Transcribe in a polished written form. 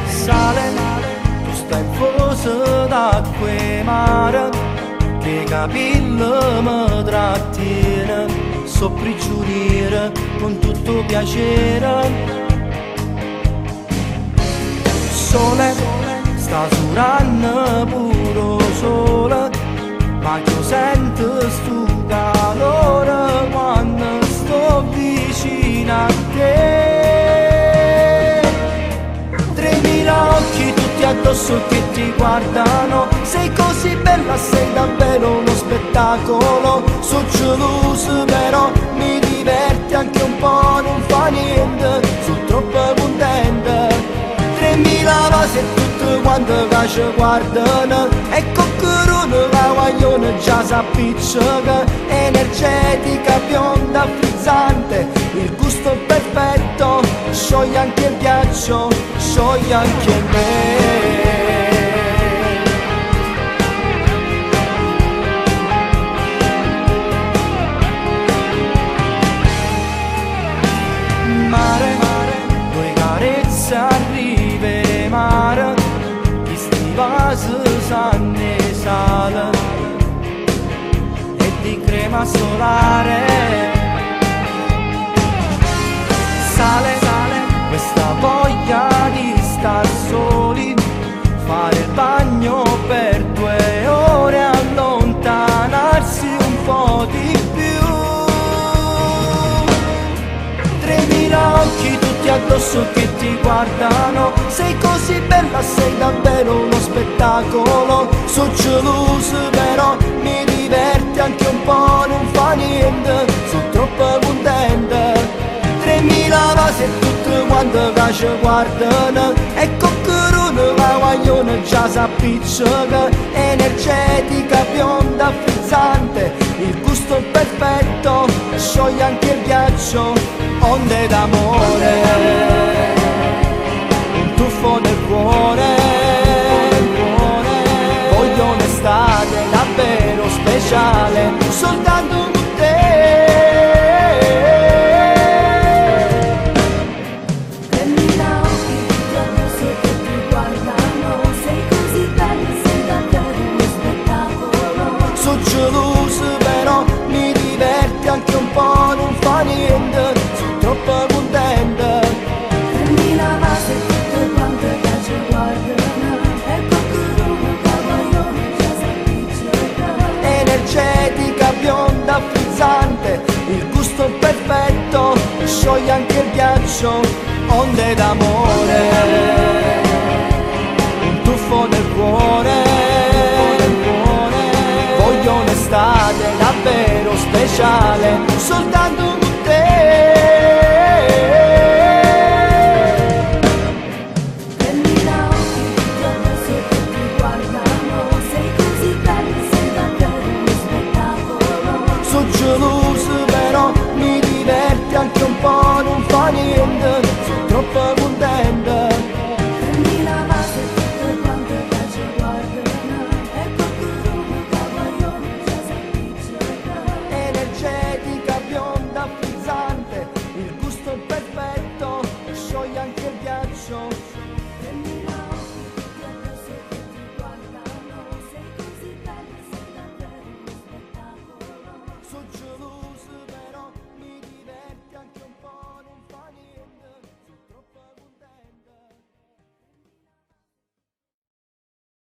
Sale, tu stai in fosse d'acqua e mare, che capelli mi trattiene, so prigioniere con tutto piacere. Sole, sta surando puro sole, ma io sento sto calore quando sto vicino a te. 3000 occhi tutti addosso che ti guardano, sei così bella, sei davvero uno spettacolo. So geloso però mi diverti anche un po', non fa niente, sono troppo contenta. 3000 rose e tutte quante che ci guardano, e coccherone la guaglione già s'appiccica, energetica, bionda, frizzante, il gusto è perfetto, scioglie anche il ghiaccio, scioglie anche me. Mare, due carezze arrive mare, chi sti vasi sanne sale e di crema solare. Sale, questa voglia di star soli, fare il bagno per 2 ore, allontanarsi un po' di più. 3000 occhi tutti addosso che ti guardano, sei così bella, sei davvero uno spettacolo. So geloso però mi diverti anche un po', non fa niente, sono troppo contenta. 3000 rose e tutte quante che ci guardano, e coccherone la guaglione già s'appiccica, energetica, bionda, frizzante, il gusto è perfetto, scioglie anche il ghiaccio, onde d'amore, un tuffo nel cuore, voglio un'estate davvero speciale, soltanto con te. 3000 occhi tutti addosso che ti guardano, sei così bella, sei davvero uno spettacolo. So geloso però mi diverti anche un po', non fa niente, sono troppo contenta. 3000 vase tutte quante che ci guardano, e coccherone la guaglione già s'appiccica, Energetica, bionda, frizzante, il gusto è perfetto, scioglie anche il ghiaccio, onde d'amore, un tuffo nel cuore, voglio un'estate davvero speciale, soltanto